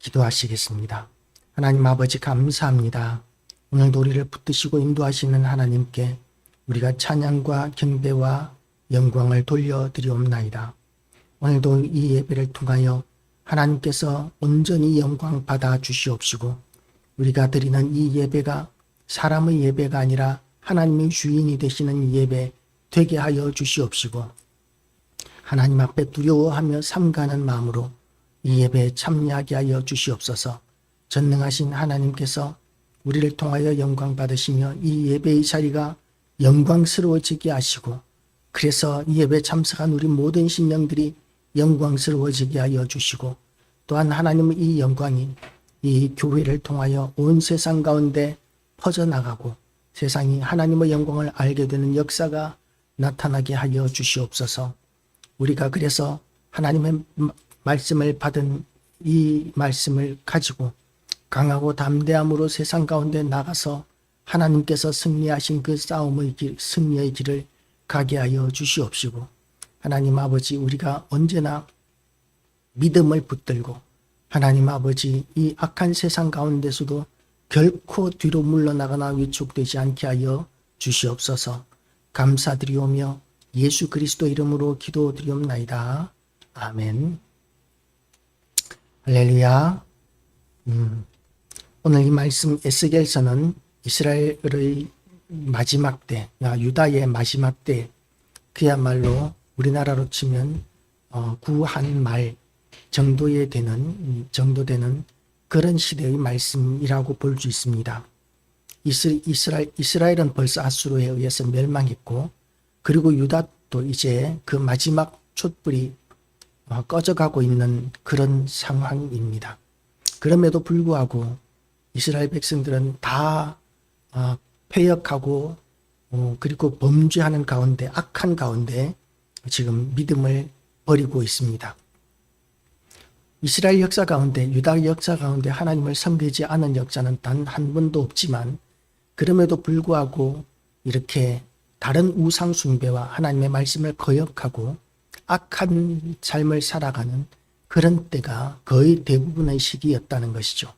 기도하시겠습니다. 하나님 아버지 감사합니다. 오늘도 우리를 붙드시고 인도하시는 하나님께 우리가 찬양과 경배와 영광을 돌려드리옵나이다. 오늘도 이 예배를 통하여 하나님께서 온전히 영광 받아 주시옵시고 우리가 드리는 이 예배가 사람의 예배가 아니라 하나님의 주인이 되시는 예배 되게 하여 주시옵시고 하나님 앞에 두려워하며 삼가는 마음으로 이 예배에 참여하게 하여 주시옵소서. 전능하신 하나님께서 우리를 통하여 영광 받으시며 이 예배의 자리가 영광스러워지게 하시고 그래서 이 예배에 참석한 우리 모든 심령들이 영광스러워지게 하여 주시고 또한 하나님의 이 영광이 이 교회를 통하여 온 세상 가운데 퍼져나가고 세상이 하나님의 영광을 알게 되는 역사가 나타나게 하여 주시옵소서. 우리가 그래서 하나님의 말씀을 받은 이 말씀을 가지고 강하고 담대함으로 세상 가운데 나가서 하나님께서 승리하신 그 싸움의 길, 승리의 길을 가게 하여 주시옵시고 하나님 아버지 우리가 언제나 믿음을 붙들고 하나님 아버지 이 악한 세상 가운데서도 결코 뒤로 물러나거나 위축되지 않게 하여 주시옵소서. 감사드리오며 예수 그리스도 이름으로 기도드리옵나이다. 아멘. 할렐루야. 오늘 이 말씀 에스겔서는 이스라엘의 마지막 때, 유다의 마지막 때 그야말로 우리나라로 치면 구한 말 정도 되는 그런 시대의 말씀이라고 볼 수 있습니다. 이스라엘은 벌써 아수르에 의해서 멸망했고 그리고 유다도 이제 그 마지막 촛불이 꺼져가고 있는 그런 상황입니다. 그럼에도 불구하고 이스라엘 백성들은 다 패역하고 그리고 범죄하는 가운데 악한 가운데 지금 믿음을 버리고 있습니다. 이스라엘 역사 가운데 유다 역사 가운데 하나님을 섬기지 않은 역사는 단 한 번도 없지만 그럼에도 불구하고 이렇게 다른 우상 숭배와 하나님의 말씀을 거역하고 악한 삶을 살아가는 그런 때가 거의 대부분의 시기였다는 것이죠.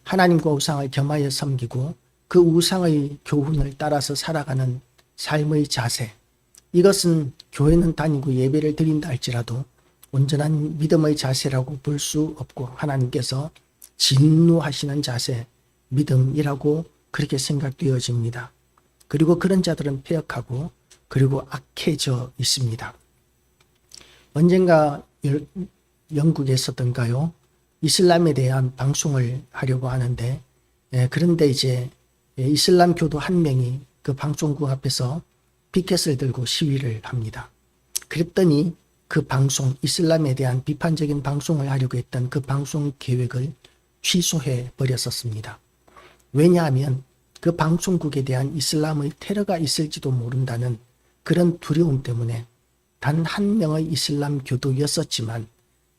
하나님과 우상을 겸하여 섬기고 그 우상의 교훈을 따라서 살아가는 삶의 자세, 이것은 교회는 다니고 예배를 드린다 할지라도 온전한 믿음의 자세라고 볼 수 없고 하나님께서 진노하시는 자세, 믿음이라고 그렇게 생각되어집니다. 그리고 그런 자들은 패역하고 그리고 악해져 있습니다. 언젠가 영국에서던가요, 이슬람에 대한 방송을 하려고 하는데 그런데 이제 이슬람 교도 한 명이 그 방송국 앞에서 피켓을 들고 시위를 합니다. 그랬더니 그 방송, 이슬람에 대한 비판적인 방송을 하려고 했던 그 방송 계획을 취소해 버렸었습니다. 왜냐하면 그 방송국에 대한 이슬람의 테러가 있을지도 모른다는 그런 두려움 때문에 단 한 명의 이슬람 교도였었지만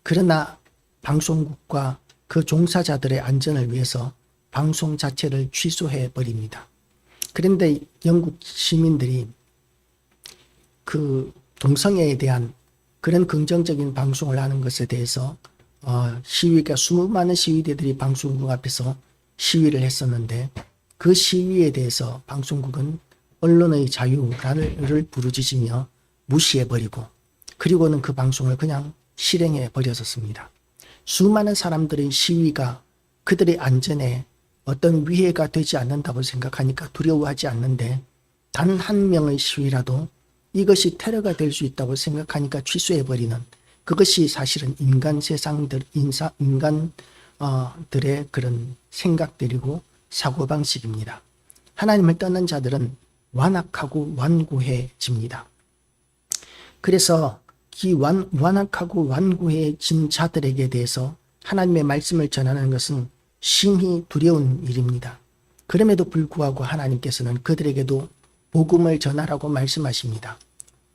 그러나 방송국과 그 종사자들의 안전을 위해서 방송 자체를 취소해 버립니다. 그런데 영국 시민들이 그 동성애에 대한 그런 긍정적인 방송을 하는 것에 대해서 수많은 시위대들이 방송국 앞에서 시위를 했었는데 그 시위에 대해서 방송국은 언론의 자유를 부르짖으며 무시해버리고 그리고는 그 방송을 그냥 실행해 버렸었습니다. 수많은 사람들의 시위가 그들의 안전에 어떤 위해가 되지 않는다고 생각하니까 두려워하지 않는데 단 한 명의 시위라도 이것이 테러가 될 수 있다고 생각하니까 취소해버리는 그것이 사실은 인간들의 그런 생각들이고 사고방식입니다. 하나님을 떠난 자들은 완악하고 완고해집니다. 그래서 이 완악하고 완고해진 자들에게 대해서 하나님의 말씀을 전하는 것은 심히 두려운 일입니다. 그럼에도 불구하고 하나님께서는 그들에게도 복음을 전하라고 말씀하십니다.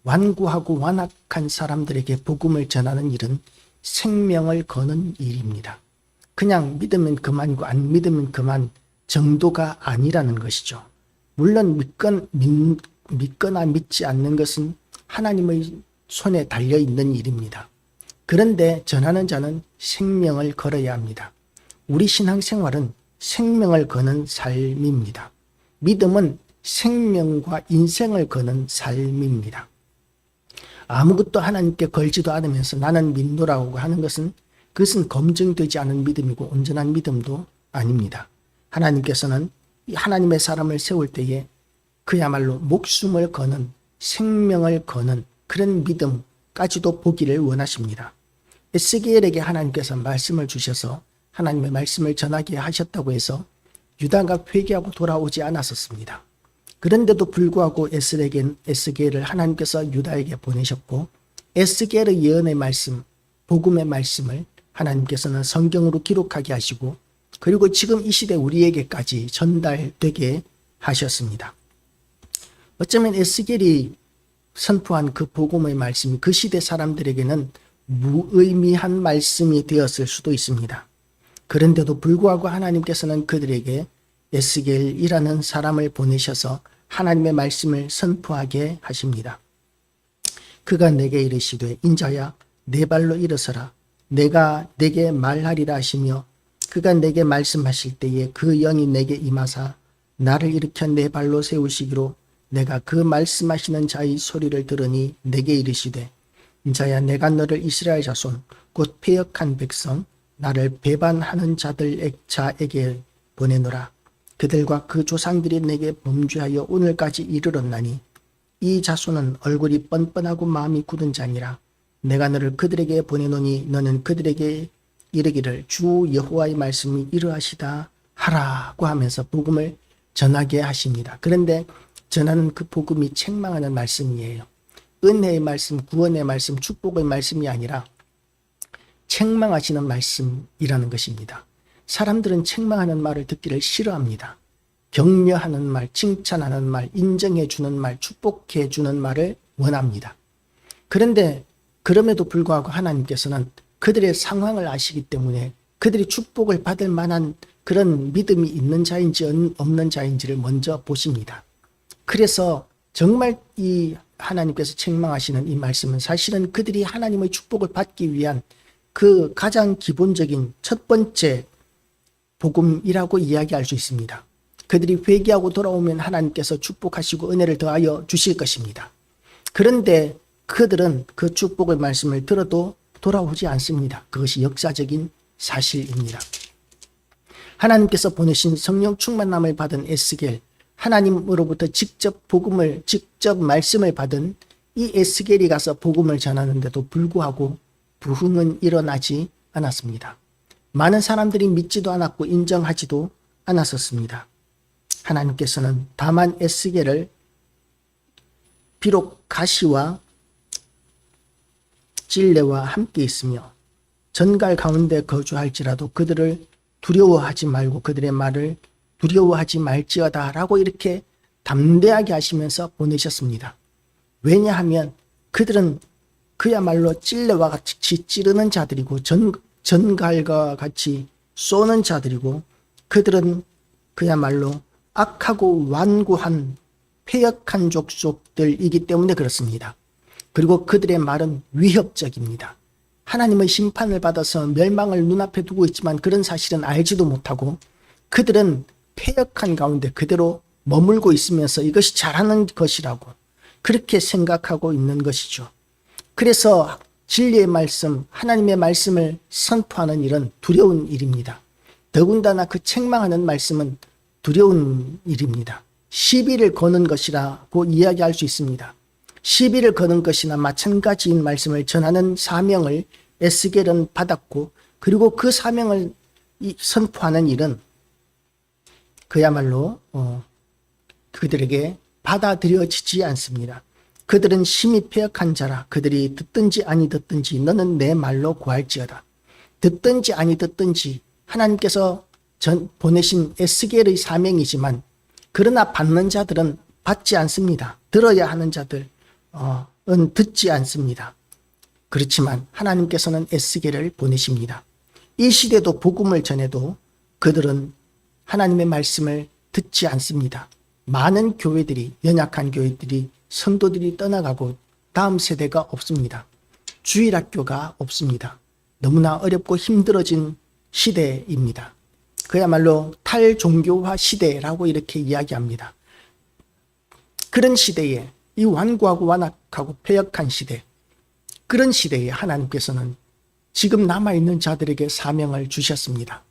완고하고 완악한 사람들에게 복음을 전하는 일은 생명을 거는 일입니다. 그냥 믿으면 그만이고 안 믿으면 그만 정도가 아니라는 것이죠. 물론 믿거나 믿지 않는 것은 하나님의 손에 달려있는 일입니다. 그런데 전하는 자는 생명을 걸어야 합니다. 우리 신앙생활은 생명을 거는 삶입니다. 믿음은 생명과 인생을 거는 삶입니다. 아무것도 하나님께 걸지도 않으면서 나는 믿노라고 하는 것은 그것은 검증되지 않은 믿음이고 온전한 믿음도 아닙니다. 하나님께서는 하나님의 사람을 세울 때에 그야말로 목숨을 거는 생명을 거는 그런 믿음까지도 보기를 원하십니다. 에스겔에게 하나님께서 말씀을 주셔서 하나님의 말씀을 전하게 하셨다고 해서 유다가 회개하고 돌아오지 않았었습니다. 그런데도 불구하고 에스겔을 하나님께서 유다에게 보내셨고 에스겔의 예언의 말씀, 복음의 말씀을 하나님께서는 성경으로 기록하게 하시고 그리고 지금 이 시대 우리에게까지 전달되게 하셨습니다. 어쩌면 에스겔이 선포한 그 복음의 말씀이 그 시대 사람들에게는 무의미한 말씀이 되었을 수도 있습니다. 그런데도 불구하고 하나님께서는 그들에게 에스겔이라는 사람을 보내셔서 하나님의 말씀을 선포하게 하십니다. 그가 내게 이르시되 인자야 내 발로 일어서라 내가 내게 말하리라 하시며 그가 내게 말씀하실 때에 그 영이 내게 임하사 나를 일으켜 내 발로 세우시기로 내가 그 말씀하시는 자의 소리를 들으니 내게 이르시되 인자야 내가 너를 이스라엘 자손 곧 패역한 백성 나를 배반하는 자에게 보내노라. 그들과 그 조상들이 내게 범죄하여 오늘까지 이르렀나니 이 자손은 얼굴이 뻔뻔하고 마음이 굳은 자니라. 내가 너를 그들에게 보내노니 너는 그들에게 이르기를 주 여호와의 말씀이 이러하시다 하라고 하면서 복음을 전하게 하십니다. 그런데 전하는 그 복음이 책망하는 말씀이에요. 은혜의 말씀, 구원의 말씀, 축복의 말씀이 아니라 책망하시는 말씀이라는 것입니다. 사람들은 책망하는 말을 듣기를 싫어합니다. 격려하는 말, 칭찬하는 말, 인정해 주는 말, 축복해 주는 말을 원합니다. 그런데 그럼에도 불구하고 하나님께서는 그들의 상황을 아시기 때문에 그들이 축복을 받을 만한 그런 믿음이 있는 자인지 없는 자인지를 먼저 보십니다. 그래서 정말 이 하나님께서 책망하시는 이 말씀은 사실은 그들이 하나님의 축복을 받기 위한 그 가장 기본적인 첫 번째 복음이라고 이야기할 수 있습니다. 그들이 회개하고 돌아오면 하나님께서 축복하시고 은혜를 더하여 주실 것입니다. 그런데 그들은 그 축복의 말씀을 들어도 돌아오지 않습니다. 그것이 역사적인 사실입니다. 하나님께서 보내신 성령 충만함을 받은 에스겔, 하나님으로부터 직접 말씀을 받은 이 에스겔이 가서 복음을 전하는데도 불구하고 부흥은 일어나지 않았습니다. 많은 사람들이 믿지도 않았고 인정하지도 않았었습니다. 하나님께서는 다만 에스겔을 비록 가시와 찔레와 함께 있으며 전갈 가운데 거주할지라도 그들을 두려워하지 말고 그들의 말을 두려워하지 말지어다 라고 이렇게 담대하게 하시면서 보내셨습니다. 왜냐하면 그들은 그야말로 찔레와 같이 찌르는 자들이고 전갈과 같이 쏘는 자들이고 그들은 그야말로 악하고 완고한 패역한 족속들이기 때문에 그렇습니다. 그리고 그들의 말은 위협적입니다. 하나님의 심판을 받아서 멸망을 눈앞에 두고 있지만 그런 사실은 알지도 못하고 그들은 패역한 가운데 그대로 머물고 있으면서 이것이 잘하는 것이라고 그렇게 생각하고 있는 것이죠. 그래서 진리의 말씀, 하나님의 말씀을 선포하는 일은 두려운 일입니다. 더군다나 그 책망하는 말씀은 두려운 일입니다. 시비를 거는 것이라고 이야기할 수 있습니다. 시비를 거는 것이나 마찬가지인 말씀을 전하는 사명을 에스겔은 받았고 그리고 그 사명을 선포하는 일은 그야말로 그들에게 받아들여지지 않습니다. 그들은 심히 패역한 자라. 그들이 듣든지 아니 듣든지 너는 내 말로 구할지어다. 듣든지 아니 듣든지 하나님께서 보내신 에스겔의 사명이지만 그러나 받는 자들은 받지 않습니다. 들어야 하는 자들은 듣지 않습니다. 그렇지만 하나님께서는 에스겔을 보내십니다. 이 시대도 복음을 전해도 그들은 하나님의 말씀을 듣지 않습니다. 많은 교회들이 연약한 교회들이 성도들이 떠나가고 다음 세대가 없습니다. 주일학교가 없습니다. 너무나 어렵고 힘들어진 시대입니다. 그야말로 탈종교화 시대라고 이렇게 이야기합니다. 그런 시대에 이 완고하고 완악하고 패역한 시대, 그런 시대에 하나님께서는 지금 남아있는 자들에게 사명을 주셨습니다.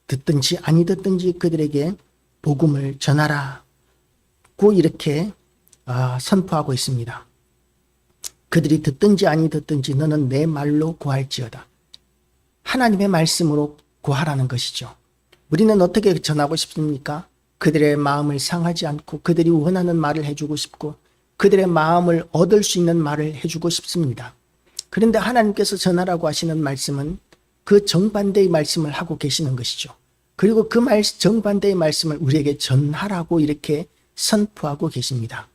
듣든지 아니 듣든지 그들에게 복음을 전하라고 이렇게 선포하고 있습니다. 그들이 듣든지 아니 듣든지 너는 내 말로 구할지어다. 하나님의 말씀으로 구하라는 것이죠. 우리는 어떻게 전하고 싶습니까? 그들의 마음을 상하지 않고 그들이 원하는 말을 해주고 싶고 그들의 마음을 얻을 수 있는 말을 해주고 싶습니다. 그런데 하나님께서 전하라고 하시는 말씀은 그 정반대의 말씀을 하고 계시는 것이죠. 그리고 그 정반대의 말씀을 우리에게 전하라고 이렇게 선포하고 계십니다.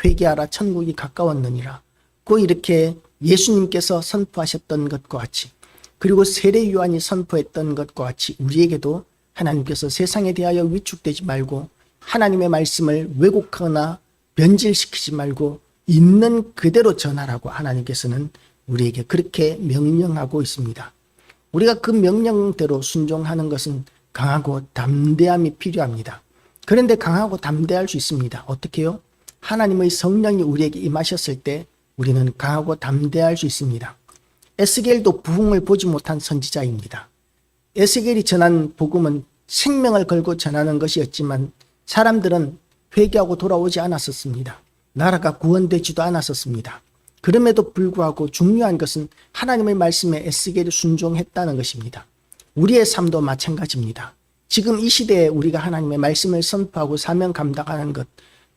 회개하라 천국이 가까웠느니라. 고 이렇게 예수님께서 선포하셨던 것과 같이, 그리고 세례 요한이 선포했던 것과 같이 우리에게도 하나님께서 세상에 대하여 위축되지 말고 하나님의 말씀을 왜곡하거나 변질시키지 말고 있는 그대로 전하라고 하나님께서는 우리에게 그렇게 명령하고 있습니다. 우리가 그 명령대로 순종하는 것은 강하고 담대함이 필요합니다. 그런데 강하고 담대할 수 있습니다. 어떻게요? 하나님의 성령이 우리에게 임하셨을 때 우리는 강하고 담대할 수 있습니다. 에스겔도 부흥을 보지 못한 선지자입니다. 에스겔이 전한 복음은 생명을 걸고 전하는 것이었지만 사람들은 회개하고 돌아오지 않았었습니다. 나라가 구원되지도 않았었습니다. 그럼에도 불구하고 중요한 것은 하나님의 말씀에 에스겔이 순종했다는 것입니다. 우리의 삶도 마찬가지입니다. 지금 이 시대에 우리가 하나님의 말씀을 선포하고 사명 감당하는 것,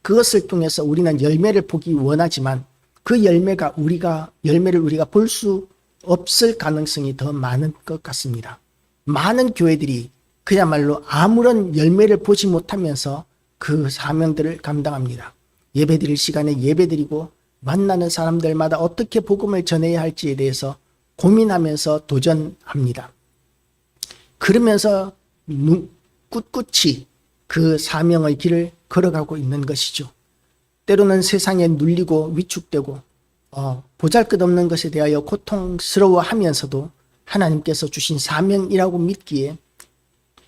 그것을 통해서 우리는 열매를 보기 원하지만 그 열매를 우리가 볼 수 없을 가능성이 더 많은 것 같습니다. 많은 교회들이 그야말로 아무런 열매를 보지 못하면서 그 사명들을 감당합니다. 예배드릴 시간에 예배드리고 만나는 사람들마다 어떻게 복음을 전해야 할지에 대해서 고민하면서 도전합니다. 그러면서 꿋꿋이 그 사명의 길을 걸어가고 있는 것이죠. 때로는 세상에 눌리고 위축되고 보잘것없는 것에 대하여 고통스러워하면서도 하나님께서 주신 사명이라고 믿기에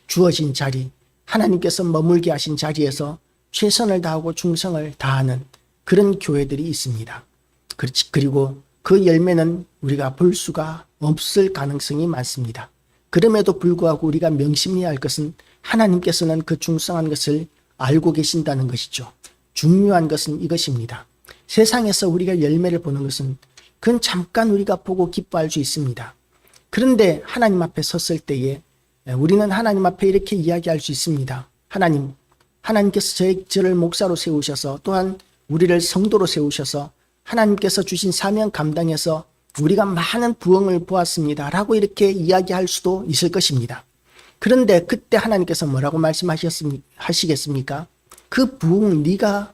주어진 자리, 하나님께서 머물게 하신 자리에서 최선을 다하고 충성을 다하는 그런 교회들이 있습니다. 그리고 그 열매는 우리가 볼 수가 없을 가능성이 많습니다. 그럼에도 불구하고 우리가 명심해야 할 것은 하나님께서는 그 충성한 것을 알고 계신다는 것이죠. 중요한 것은 이것입니다. 세상에서 우리가 열매를 보는 것은 그건 잠깐 우리가 보고 기뻐할 수 있습니다. 그런데 하나님 앞에 섰을 때에 우리는 하나님 앞에 이렇게 이야기할 수 있습니다. 하나님께서 저를 목사로 세우셔서 또한 우리를 성도로 세우셔서 하나님께서 주신 사명 감당해서 우리가 많은 부흥을 보았습니다 라고 이렇게 이야기할 수도 있을 것입니다. 그런데 그때 하나님께서 뭐라고 말씀하시겠습니까? 그 부흥 네가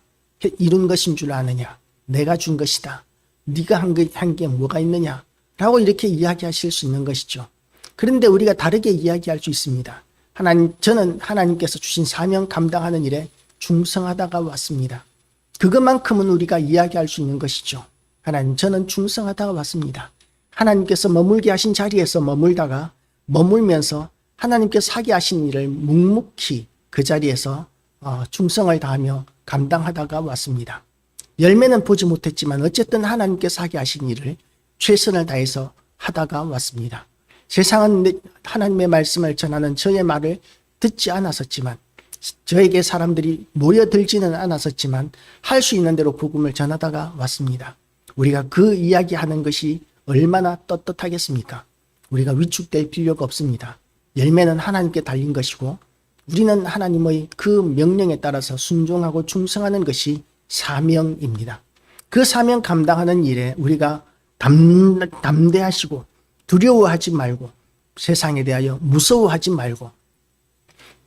이룬 것인 줄 아느냐? 내가 준 것이다. 네가 한 게 뭐가 있느냐? 라고 이렇게 이야기하실 수 있는 것이죠. 그런데 우리가 다르게 이야기할 수 있습니다. 저는 하나님께서 주신 사명 감당하는 일에 충성하다가 왔습니다. 그것만큼은 우리가 이야기할 수 있는 것이죠. 하나님, 저는 충성하다가 왔습니다. 하나님께서 머물게 하신 자리에서 머물면서 하나님께서 하게 하신 일을 묵묵히 그 자리에서 충성을 다하며 감당하다가 왔습니다. 열매는 보지 못했지만 어쨌든 하나님께서 하게 하신 일을 최선을 다해서 하다가 왔습니다. 세상은 하나님의 말씀을 전하는 저의 말을 듣지 않았었지만, 저에게 사람들이 모여들지는 않았었지만 할 수 있는 대로 복음을 전하다가 왔습니다. 우리가 그 이야기하는 것이 얼마나 떳떳하겠습니까? 우리가 위축될 필요가 없습니다. 열매는 하나님께 달린 것이고 우리는 하나님의 그 명령에 따라서 순종하고 충성하는 것이 사명입니다. 그 사명 감당하는 일에 우리가 담대하시고 두려워하지 말고 세상에 대하여 무서워하지 말고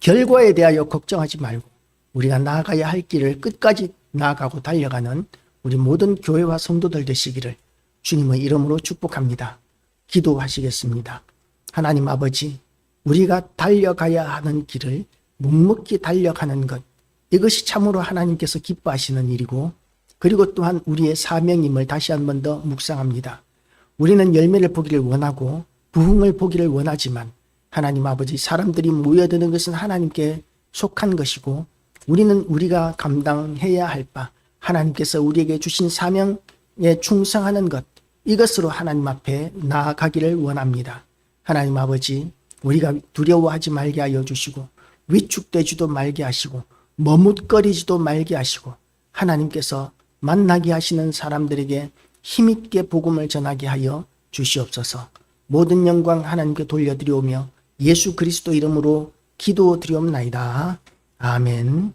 결과에 대하여 걱정하지 말고 우리가 나아가야 할 길을 끝까지 나아가고 달려가는 우리 모든 교회와 성도들 되시기를 주님의 이름으로 축복합니다. 기도하시겠습니다. 하나님 아버지, 우리가 달려가야 하는 길을 묵묵히 달려가는 것, 이것이 참으로 하나님께서 기뻐하시는 일이고, 그리고 또한 우리의 사명임을 다시 한 번 더 묵상합니다. 우리는 열매를 보기를 원하고 부흥을 보기를 원하지만 하나님 아버지, 사람들이 모여드는 것은 하나님께 속한 것이고 우리는 우리가 감당해야 할 바, 하나님께서 우리에게 주신 사명에 충성하는 것, 이것으로 하나님 앞에 나아가기를 원합니다. 하나님 아버지, 우리가 두려워하지 말게 하여 주시고 위축되지도 말게 하시고 머뭇거리지도 말게 하시고 하나님께서 만나게 하시는 사람들에게 힘있게 복음을 전하게 하여 주시옵소서. 모든 영광 하나님께 돌려드리오며 예수 그리스도 이름으로 기도드리옵나이다. 아멘.